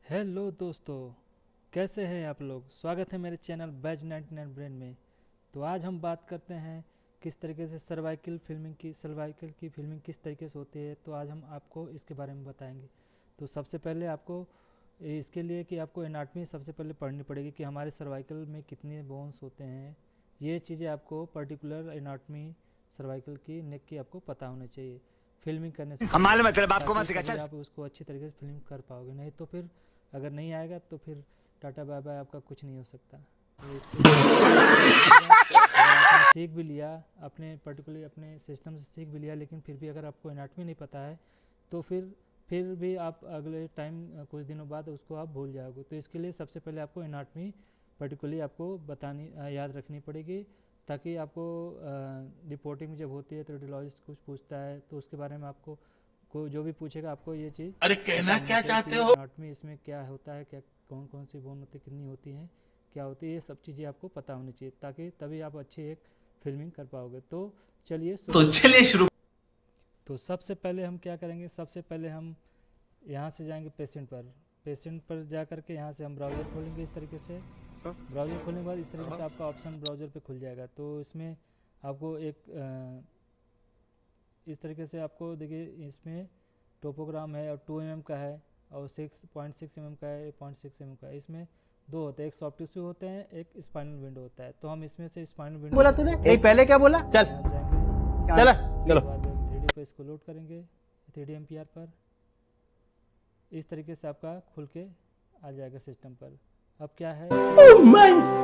Hello दोस्तों, कैसे हैं आप लोग। स्वागत है मेरे चैनल बैज 99 ब्रेन में। तो आज हम बात करते हैं किस तरीके से सर्वाइकल की फिल्मिंग किस तरीके से होती है। तो आज हम आपको इसके बारे में बताएंगे। तो सबसे पहले आपको इसके लिए कि आपको एनाटमी सबसे पहले पढ़नी पड़ेगी कि हमारे सर्वाइकल में कितने बोन्स होते हैं। ये चीज़ें आपको पर्टिकुलर एनाटमी सर्वाइकल की नेक की आपको पता होना चाहिए फिल्मिंग करने से हम मालूम है तेरे पहले, बाप को मत ताकि सिखा तभी चल। आप उसको अच्छी तरीके से फिल्म कर पाओगे। नहीं तो फिर अगर नहीं आएगा तो फिर टाटा बाय बाय, आपका कुछ नहीं हो सकता। तो इसके लिए आपको क्या करना पड़ेगा, अगर आपने सीख भी लिया अपने पर्टिकुलर अपने सिस्टम से सीख भी लिया, लेकिन फिर भी अगर आपको एनाटमी नहीं पता है तो फिर भी आप अगले टाइम कुछ दिनों बाद उसको आप भूल जाओगे। तो इसके लिए सबसे पहले आपको एनाटमी पर्टिकुलरली आपको बतानी याद रखनी पड़ेगी, ताकि आपको रिपोर्टिंग जब होती है तो रेडियोलॉजिस्ट कुछ पूछता है तो उसके बारे में आपको को जो भी पूछेगा आपको ये चीज़ अरे पता कहना होना क्या चाहिए चाहते कि हो? एनाटमी इसमें क्या होता है, क्या कौन कौन सी बोन होती है, कितनी होती हैं, क्या होती है, ये सब चीज़ें आपको पता होनी चाहिए, ताकि तभी आप अच्छी एक फिल्मिंग कर पाओगे। तो चलिए शुरू तो करते चलिए हैं। शुरू। तो सबसे पहले हम क्या करेंगे, सबसे पहले हम यहाँ से जाएंगे पेशेंट पर जा करके यहाँ से हम ब्राउज़र खोलेंगे इस तरीके से। ब्राउज़र खोलने के बाद इस तरीके से आपका ऑप्शन ब्राउज़र पे खुल जाएगा। तो इसमें आपको एक इस तरीके से आपको देखिए, इसमें टोपोग्राम है और 2 mm का है और 6.6 mm का है, 0.6 mm का है। इसमें दो होते हैं, एक सॉफ्ट टिश्यू होते हैं, एक स्पाइनल विंडो होता है। तो हम इसमें से स्पाइनल विंडो बोला को तूने सिलेक्ट यही करेंगे। पहले क्या बोला? चल यहाँ जाएंगे, चल उसके चलो। बाद 3D पे इसको लोड करेंगे, 3D MPR पर। इस तरीके से आपका खुल के आ जाएगा सिस्टम पर। अब क्या है कि हमको स्पाइनल विंडो पे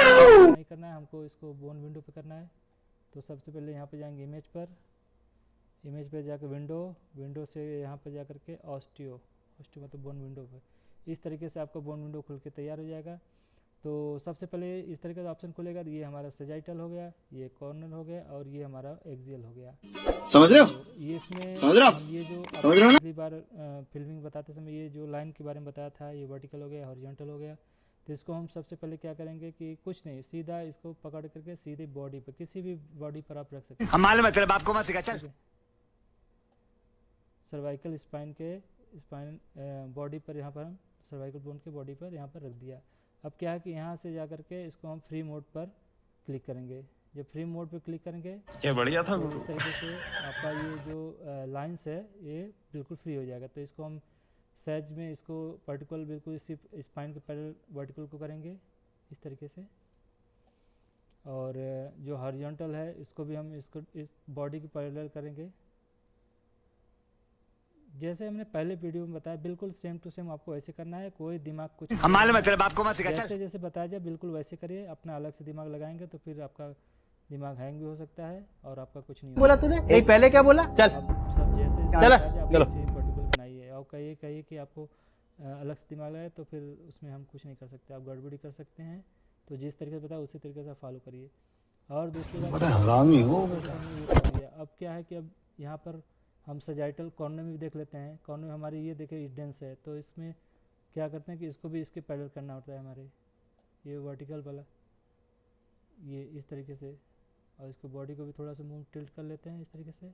करना है, नहीं करना है हमको, इसको बोन विंडो पे करना है। तो सबसे पहले यहाँ पे जाएंगे इमेज पे जाकर विंडो से यहाँ पे जा करके ऑस्टियो मतलब बोन विंडो पे। इस तरीके से आपका बोन विंडो खुल के तैयार हो जाएगा। तो सबसे पहले इस तरीके का ऑप्शन खुलेगा, तो ये हमारा सेजाइटल हो गया, ये कॉर्नर हो गया और ये हमारा एक्सियल हो गया। समझ रहे हो? तो ये इसमें समझ रहे हो? हम ये जो समझ आपको रहे हो ना? पिछली बार फिल्मिंग बताते समय ये जो लाइन के बारे में बताया था, ये वर्टिकल हो गया, हॉरिजॉन्टल हो गया। तो इसको हम सबसे पहले क्या करेंगे कि कुछ नहीं, सीधा इसको पकड़ करके सीधे बॉडी पर, किसी भी बॉडी पर आप रख सकते हम हैं। मालूम है तेरे बाप को मत सिखा चल। ठीक है, सर्वाइकल स्पाइन बॉडी पर, यहाँ पर हम सर्वाइकल बोन के बॉडी पर यहाँ पर रख दिया। अब क्या है कि यहाँ से जा करके इसको हम फ्री मोड पर क्लिक करेंगे। जब फ्री मोड पर क्लिक करेंगे क्या बढ़िया था तो गुरु। इस तरीके से आपका ये जो लाइंस है ये बिल्कुल फ्री हो जाएगा। तो इसको हम सहज में इसको पर्टिकुलर बिल्कुल सिर्फ स्पाइन के पैरेलल वर्टिकल को करेंगे इस तरीके से। और जो हॉरिजॉन्टल है इसको भी हम इसको इस बॉडी के पैरेलल करेंगे, जैसे हमने पहले वीडियो में बताया, बिल्कुल सेम टू सेम आपको ऐसे करना है, कोई दिमाग कुछ नहीं हम मालूम है लगाना तेरे है। बाप को मत सिखा चल। जैसे जैसे बताया जाए बिल्कुल वैसे करिए, अपना अलग से दिमाग लगाएंगे तो फिर आपका दिमाग हैंग भी हो सकता है और आपका कुछ नहीं हो बोला सकता। तूने यही पहले क्या बोला? चल आप सब जैसे जैसे चल बताया जाए आप चलो। वैसे पर्टिकुलर बनाइए। और कहिए कि आपको अलग से दिमाग लगाए तो फिर उसमें हम कुछ नहीं कर सकते, आप गड़बड़ी कर सकते हैं। तो जिस तरीके से बताया उसी तरीके से फॉलो करिए। और दूसरी बात बड़ा क्या है कि हरामी हो इस तरीके बेटा। से हमने ये कर लिया। अब क्या है कि अब यहाँ पर हम सजाइटल कॉर्नर में भी देख लेते हैं। कॉर्नर में हमारी ये देखिए डेंस है, तो इसमें क्या करते हैं कि इसको भी इसके पैडल करना होता है हमारे, ये वर्टिकल वाला, ये इस तरीके से। और इसको बॉडी को भी थोड़ा सा मूव टिल्ट कर लेते हैं इस तरीके से।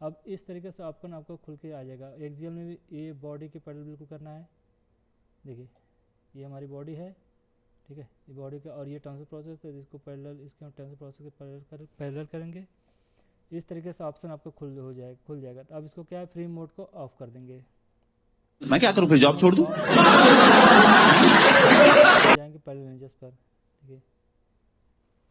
अब इस तरीके से ऑप्शन आपको खुल के आ जाएगा। एक्सियल में भी ये बॉडी के पैडल बिल्कुल करना है। देखिए ये हमारी बॉडी है, ठीक है, ये बॉडी का, और ये ट्रांसफर प्रोसेस है, इसको पैरेलल, इसके हम ट्रांसफर प्रोसेस के पैरेलल करेंगे। इस तरीके से ऑप्शन आपको खुल जाएगा। तो अब इसको क्या है, फ्री मोड को ऑफ कर देंगे। मैं क्या करूं फिर, जॉब छोड़ दूं? ऑफ जाएंगे पैरेलल रेंजेस पर, ठीक है,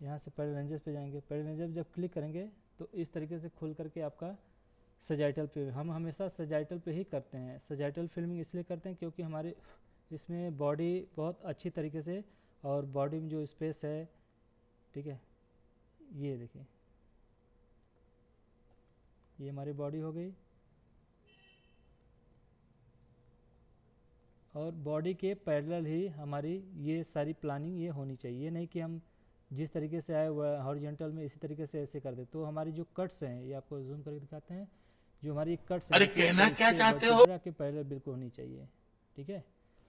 यहाँ से पैरेलल रेंजेस पे जाएंगे। पैरेलल रेंजेस जब क्लिक करेंगे तो इस तरीके से खुल करके आपका सजाइटल पे, हम हमेशा सजाइटल पे ही करते हैं। सजाइटल फिल्मिंग इसलिए करते हैं क्योंकि हमारे इसमें बॉडी बहुत अच्छी तरीके से, और बॉडी में जो स्पेस है, ठीक है, ये देखिए ये हमारी बॉडी हो गई। और बॉडी के पैरेलल ही हमारी ये सारी प्लानिंग ये होनी चाहिए। ये नहीं कि हम जिस तरीके से आए वह हॉरिजॉन्टल में इसी तरीके से ऐसे कर दे। तो हमारी जो कट्स हैं, ये आपको जूम करके दिखाते हैं, जो हमारी कट्स हैं अरे देखिए, कहना तो क्या इसके चाहते हो? वर्टिब्रा के पैरेलल बिल्कुल होनी चाहिए, ठीक है,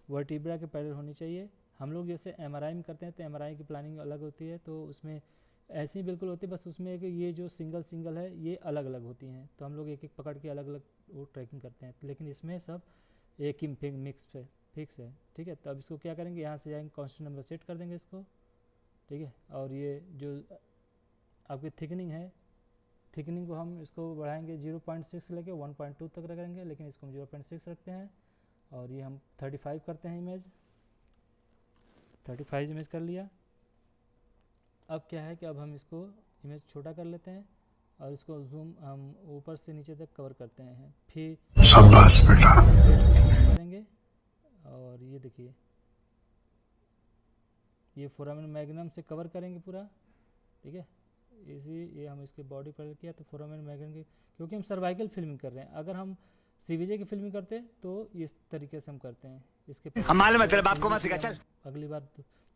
वर्टिब्रा के पैरेलल होनी चाहिए। हम लोग जैसे एमआरआई में करते हैं तो एमआरआई की प्लानिंग अलग होती है, तो उसमें ऐसी बिल्कुल होती है, बस उसमें कि ये जो सिंगल है ये अलग अलग होती हैं। तो हम लोग एक एक पकड़ के अलग अलग वो ट्रैकिंग करते हैं, लेकिन इसमें सब एक ही फिक्स है, ठीक है। तो अब इसको क्या करेंगे, यहाँ से जाएंगे कांस्टेंट नंबर सेट कर देंगे इसको, ठीक है। और ये जो आपकी थिकनिंग है, थिकनिंग को हम इसको बढ़ाएंगे 0.6 लेके 1.2 तक रखेंगे, लेकिन इसको हम 0.6 रखते हैं। और ये हम 35 करते हैं, इमेज 35 इमेज कर लिया। अब क्या है कि अब हम इसको इमेज छोटा कर लेते हैं और इसको जूम हम ऊपर से नीचे तक कवर करते हैं, फिर शाबाश बेटा करेंगे। और ये देखिए, ये फोरामेन मैग्नम से कवर करेंगे पूरा, ठीक है। ये हम इसके बॉडी पर किया तो फोरामेन मैग्नम की, क्योंकि हम सर्वाइकल फिल्मिंग कर रहे हैं। अगर हम सीवीजे की फिल्मिंग करते तो इस तरीके से हम करते हैं। इसके हम मालूम है तेरे बाप को मत सिखा, चल। अगली बार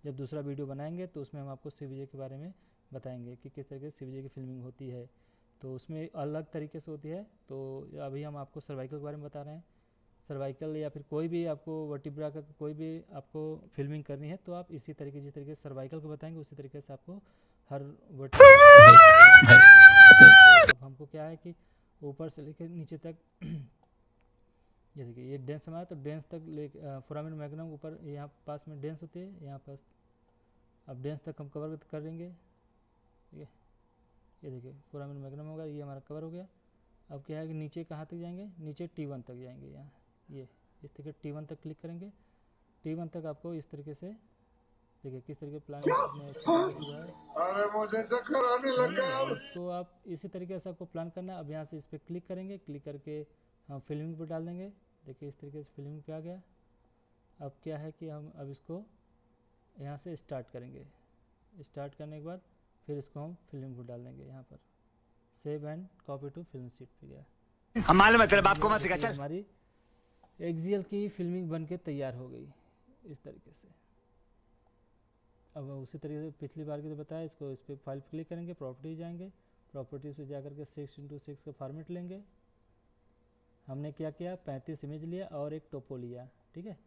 जब दूसरा वीडियो बनाएंगे तो उसमें हम आपको सीवीजे के बारे में बताएंगे कि किस तरीके से सीवीजे की फिल्मिंग होती है, तो उसमें अलग तरीके से होती है। तो अभी हम आपको सर्वाइकल के बारे में बता रहे हैं। सर्वाइकल या फिर कोई भी आपको वर्टिब्रा का कोई भी आपको फिल्मिंग करनी है तो आप इसी तरीके, जिस तरीके से सर्वाइकल को बताएंगे उसी तरीके से आपको हर वर्टिब्रा। अब हमको क्या है कि ऊपर से लेकर नीचे तक ये देखिए, ये डेंस हमारा, तो डेंस तक ले फोरामेन मैग्नम ऊपर यहाँ पास में डेंस होती है, यहाँ पास अब डेंस तक हम कवर करेंगे, ठीक है। ये देखिए फोरामेन मैग्नम होगा, ये हमारा कवर हो गया। अब क्या है कि नीचे कहाँ तक जाएंगे, नीचे T1 तक जाएंगे। यहाँ ये इस तरीके T1 तक क्लिक करेंगे। T1 तक आपको इस तरीके से देखिए किस तरीके प्लान अरे मुझे चक्कर आने लगा यार। इसको आप इसी तरीके से आपको प्लान करना है। अब यहाँ से इस पर क्लिक करेंगे, क्लिक करके हम फिल्मिंग पर डाल देंगे। देखिए इस तरीके से फिल्मिंग पे आ गया। अब क्या है कि हम अब इसको यहाँ से स्टार्ट करेंगे। स्टार्ट करने के बाद फिर इसको हम फिल्मिंग पर डाल देंगे। यहाँ पर save and copy to film sheet पे गया। हम मालूम है तेरे बाप को मत सिखा, चल। हमारी एक्सियल की फिल्मिंग बन के तैयार हो गई इस तरीके से। अब उसी तरीके से पिछली बार की तो बताया, इसको इस पर फाइल क्लिक करेंगे, प्रॉपर्टीज जाएंगे, प्रॉपर्टीज पे जाकर के 6x6 का फॉर्मेट लेंगे। हमने क्या किया, 35 इमेज लिया और एक टोपो लिया, ठीक है।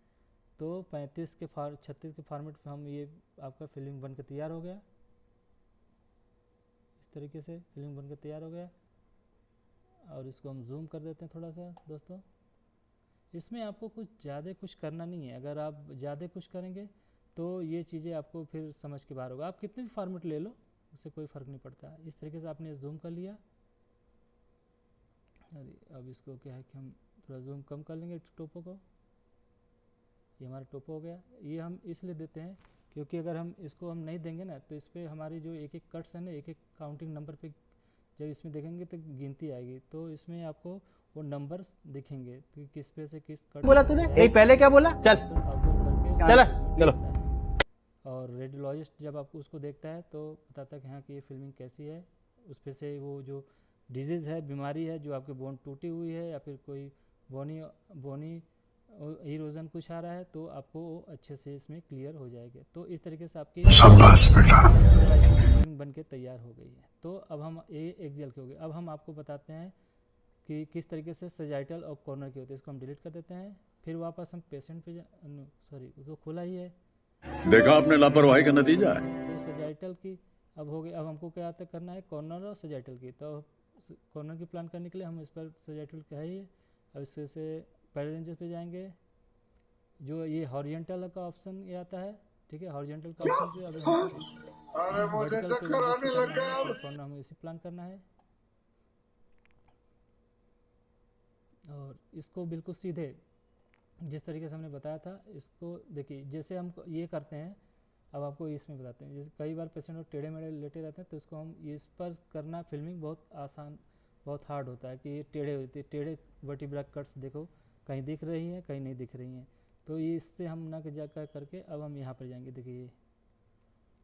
तो 36 के फॉर्मेट पे हम ये आपका फिल्मिंग बन के तैयार हो गया। इस तरीके से फिल्मिंग बन के तैयार हो गया। और इसको हम जूम कर देते हैं थोड़ा सा दोस्तों। इसमें आपको ज़्यादा कुछ करना नहीं है। अगर आप ज़्यादा कुछ करेंगे तो ये चीज़ें आपको फिर समझ के बाहर होगा। आप कितने भी फॉर्मेट ले लो, उससे कोई फ़र्क नहीं पड़ता। इस तरीके से आपने जूम कर लिया। अरे अब इसको क्या है कि हम थोड़ा जूम कम कर लेंगे टोपो को। ये हमारा टोपो हो गया। ये हम इसलिए देते हैं क्योंकि अगर हम इसको हम नहीं देंगे ना तो इस पर हमारी जो एक एक कट्स है ना, एक एक काउंटिंग नंबर पे जब इसमें देखेंगे तो गिनती आएगी। तो इसमें आपको वो नंबर्स दिखेंगे कि किस पे से किस कट बोला तूने, यही पहले क्या बोला, चल चल चलो। और रेडियोलॉजिस्ट जब आपको उसको देखता है तो बताता है कि हाँ कि ये फिल्मिंग कैसी है। उस पे से वो जो डिजीज़ है, बीमारी है, जो आपके बोन टूटी हुई है या फिर कोई बोनी इरोजन कुछ आ रहा है तो आपको वो अच्छे से इसमें क्लियर हो जाएगा। तो इस तरीके से आपकी फिल्म बन के तैयार हो गई है। तो अब हम ये एक्सियल के हो गए। अब हम आपको बताते हैं कि किस तरीके से सजाइटल और कॉर्नर की होती है। इसको हम डिलीट कर देते हैं। फिर वापस हम पेशेंट पे सॉरी उसको खोला ही है, देखा आपने लापरवाही का नतीजा है। तो सजाइटल की अब हो गई। अब हमको क्या करना है, कॉर्नर और सजाइटल की। तो कॉर्नर की प्लान करने के लिए हम इस पर सजाइटल का ही है। अब इससे से पैरेलल रेंजेस पे जाएंगे। जो ये हॉरिजॉन्टल का ऑप्शन ये आता है, ठीक है। हॉरिजॉन्टल का ऑप्शन पे अरे मुझे चक्कर आने लग गया। कॉर्नर हमें इसी प्लान करना है। और इसको बिल्कुल सीधे जिस तरीके से हमने बताया था, इसको देखिए जैसे हम ये करते हैं। अब आपको इसमें बताते हैं, जैसे कई बार पेशेंट लोग टेढ़े मेढ़े लेटे रहते हैं तो इसको हम इस पर करना फिल्मिंग बहुत आसान, बहुत हार्ड होता है कि ये टेढ़े होते हैं। टेढ़े वर्टिब्रा कट्स देखो कहीं दिख रही हैं, कहीं नहीं दिख रही हैं। तो ये इससे हम ना जाकर करके अब हम यहाँ पर जाएंगे। देखिए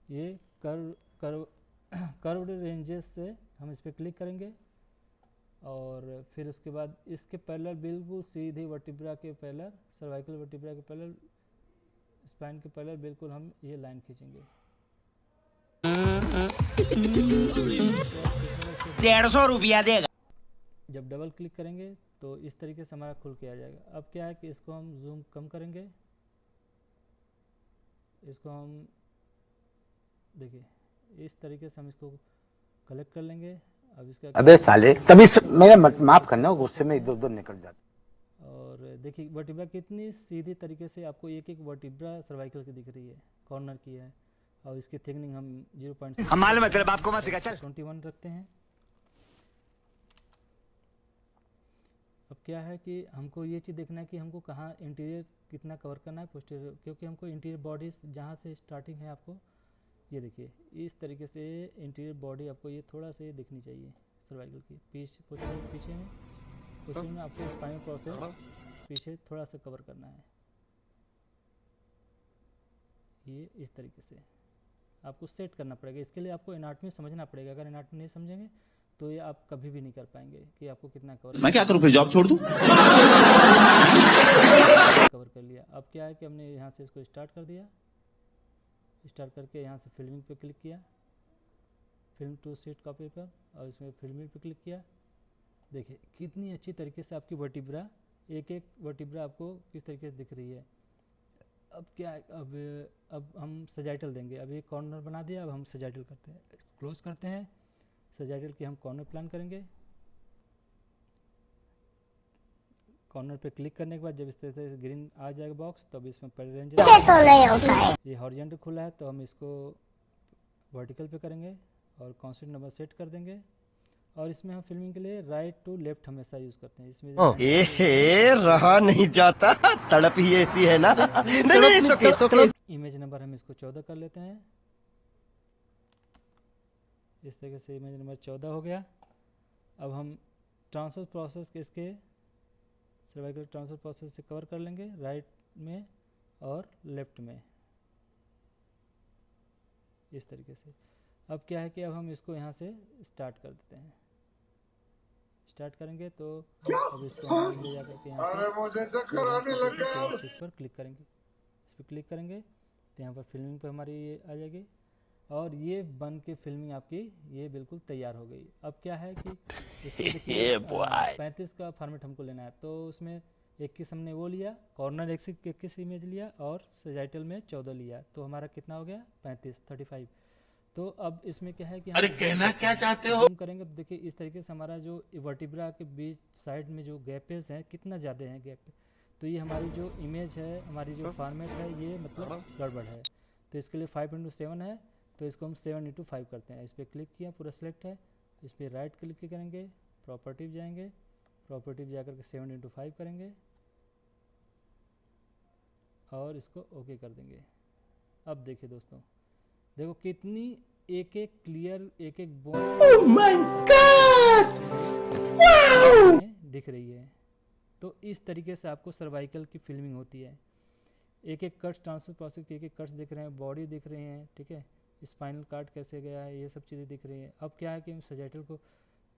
ये कर्व्ड रेंजेस से हम इस पर क्लिक करेंगे और फिर उसके बाद इसके पैरेलल बिल्कुल सीधे वर्टिब्रा के पैरेलल, सर्वाइकल वर्टिब्रा के पैरेलल, स्पाइन के पैरेलल बिल्कुल हम ये लाइन खींचेंगे। 150 रुपया देगा। जब डबल क्लिक करेंगे तो इस तरीके से हमारा खुल के आ जाएगा। अब क्या है कि इसको हम जूम कम करेंगे। इसको हम देखिए इस तरीके से हम इसको कलेक्ट कर लेंगे। अब इसका अबे साले तभी मेरे माफ करना, गुस्से में इधर उधर निकल जाता। और देखिए वर्टिब्रा कितनी सीधी तरीके से आपको एक एक वर्टिब्रा सर्वाइकल की दिख रही है, कॉर्नर की है। और इसकी थिकनिंग हम 0.6 हम मालूम है तेरे बाप को मत सिखा चल। 21 रखते हैं। अब क्या है कि हमको ये चीज़ देखना है कि हमको कहाँ इंटीरियर कितना कवर करना है पोस्टीरियर, क्योंकि हमको इंटीरियर बॉडी जहाँ से स्टार्टिंग है आपको ये देखिए इस तरीके से इंटीरियर बॉडी आपको ये थोड़ा सा ये दिखनी चाहिए सर्वाइकल की। पीछे में आपको स्पाइनल प्रोसेस पीछे थोड़ा सा कवर करना है, ये इस तरीके से आपको सेट करना पड़ेगा। इसके लिए आपको एनाटॉमी समझना पड़ेगा। अगर एनाटॉमी नहीं समझेंगे तो ये आप कभी भी नहीं कर पाएंगे कि आपको कितना कवर। मैं क्या करूं फिर, जॉब छोड़ दूं? कवर कर लिया। अब क्या है कि हमने यहाँ से इसको स्टार्ट कर दिया, स्टार्ट करके यहाँ से फिल्मिंग पे क्लिक किया, फिल्म टू सीट कॉपी पर, और इसमें फिल्मिंग पे क्लिक किया। देखिए कितनी अच्छी तरीके से आपकी वर्टिब्रा एक एक वर्टिब्रा आपको किस तरीके से दिख रही है। अब क्या है, अब हम सजाइटल देंगे। अब ये कॉर्नर बना दिया, अब हम सजाइटल करते हैं, क्लोज करते हैं। सजाइटल की हम कॉर्नर प्लान करेंगे। कॉर्नर पे क्लिक करने के बाद जब इस तरह से ग्रीन आ जाएगा बॉक्स, तब इसमें पैरेलल रेंज ये हॉरिजॉन्टल खुला है तो हम इसको वर्टिकल पे करेंगे और कांस्टेंट नंबर सेट कर देंगे। और इसमें हम फिल्मिंग के लिए राइट टू लेफ्ट हमेशा यूज करते हैं। इसमें रहा नहीं जाता, तड़प ही ऐसी है ना। इमेज नंबर हम इसको 14 कर लेते हैं। इस तरीके से इमेज नंबर 14 हो गया। अब हम ट्रांसफर प्रोसेस के इसके सर्वाइकल ट्रांसफर प्रोसेस से कवर कर लेंगे राइट में और लेफ्ट में इस तरीके से। अब क्या है कि अब हम इसको यहाँ से स्टार्ट कर देते हैं। स्टार्ट करेंगे तो अब इसको हम ले जाकर के यहाँ अरे मुझे चक्कर आने लग गया। इस पर क्लिक करेंगे, इस पर क्लिक करेंगे तो यहाँ पर फिल्मिंग पे हमारी ये आ जाएगी और ये बन के फिल्मिंग आपकी ये बिल्कुल तैयार हो गई। अब क्या है कि इसमें देखिए 35 का फॉर्मेट हमको लेना है, तो उसमें 21 हमने वो लिया, कॉर्नर 21 इमेज लिया और सजाइटल में 14 लिया, तो हमारा कितना हो गया 35। तो अब इसमें क्या है कि अरे कहना क्या चाहते हो हम करेंगे। तो देखिए इस तरीके से हमारा जो वर्टिब्रा के बीच साइड में जो गैपेस हैं कितना ज़्यादा है गैप, तो ये हमारी जो इमेज है हमारी जो फॉर्मेट है ये मतलब गड़बड़ है। तो इसके लिए 5x7 है, तो इसको हम 7x5 करते हैं। इस पर क्लिक किया, पूरा सेलेक्ट है, इस पर राइट क्लिक करेंगे, प्रॉपर्टीज जाएंगे, प्रॉपर्टीज जाकर के 7x5 करेंगे और इसको ओके कर देंगे। अब देखिए दोस्तों, देखो कितनी एक एक क्लियर एक एक बोन दिख रही है। तो इस तरीके से आपको सर्वाइकल की फिल्मिंग होती है। एक एक कट्स ट्रांसफर प्रोसेस के एक एक कट्स दिख रहे हैं, बॉडी दिख रही हैं, ठीक है, स्पाइनल कार्ड कैसे गया है, ये सब चीज़ें दिख रही हैं। अब क्या है कि हम सजाइटल को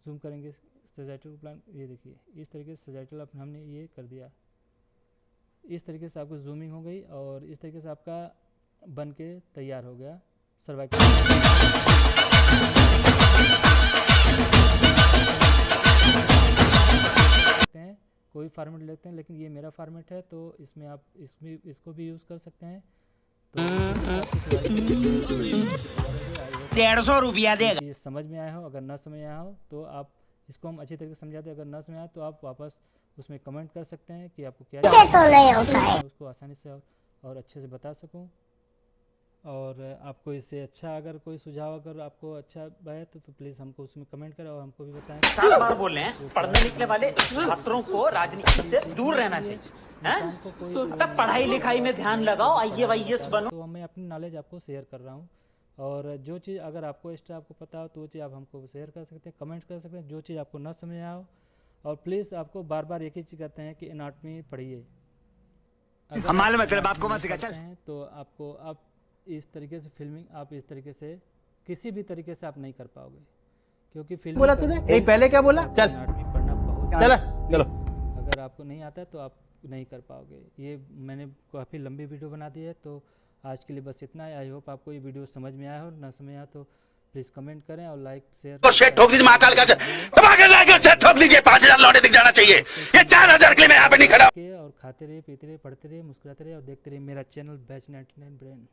जूम करेंगे, सजाइटल को प्लान, ये देखिए इस तरीके से सजाइटल हमने ये कर दिया। इस तरीके से आपको जूमिंग हो गई और इस तरीके से आपका बन के तैयार हो गया सर्वाइकल। कोई फॉर्मेट लेते हैं, लेकिन ये मेरा फॉर्मेट है तो इसमें आप इसको भी यूज़ कर सकते हैं। तो 150 रुपया देगा। ये समझ में आया हो, अगर ना समझ आया हो तो आप इसको हम अच्छी तरीके से समझाते हैं। अगर ना समझ आया तो आप वापस उसमें कमेंट कर सकते हैं कि आपको क्या उसको आसानी से और अच्छे से बता सकूं। और आपको इससे अच्छा अगर कोई सुझाव अगर आपको अच्छा है तो प्लीज़ हमको उसमें कमेंट करें और हमको भी बताएं। 4 बार बोल रहे हैं, पढ़ने लिखने वाले छात्रों को राजनीति से दूर रहना चाहिए। पढ़ाई लिखाई में ध्यान लगाओ, IAS बनो। तो मैं अपनी नॉलेज आपको शेयर कर रहा हूँ और जो चीज़ अगर आपको एक्स्ट्रा आपको पता हो तो वो चीज़ आप हमको शेयर कर सकते हैं, कमेंट कर सकते हैं। जो चीज़ आपको ना समझ आया हो, और प्लीज़ आपको बार बार एक ही चीज़ कहते हैं कि एनाटॉमी पढ़िए। हम मालूम है तेरे बाप को मत सिखा चल। तो आपको आप इस तरीके से फिल्मिंग आप इस तरीके से किसी भी तरीके से आप नहीं कर पाओगे, क्योंकि फिल्म बोला तूने एक पहले क्या बोला, चल एनाटॉमी पढ़ना बहुत चलो। अगर आपको नहीं आता तो आप नहीं कर पाओगे। ये मैंने काफ़ी लंबी वीडियो बना दी है, तो आज के लिए बस इतना है। आई होप आपको ये वीडियो समझ में आया हो, ना समझ आया तो प्लीज़ कमेंट करें और लाइक शेयर ठोक दीजिए महाकाल का ठोक दीजिए। 5000 लौटे दिख जाना चाहिए। ये 4000 के लिए मैं यहाँ पे नहीं खड़ा। और खाते रहिए, पीते रहिए, पढ़ते रहिए, मुस्कुराते रहिए और देखते रहिए मेरा चैनल बैच 99 ब्रेन।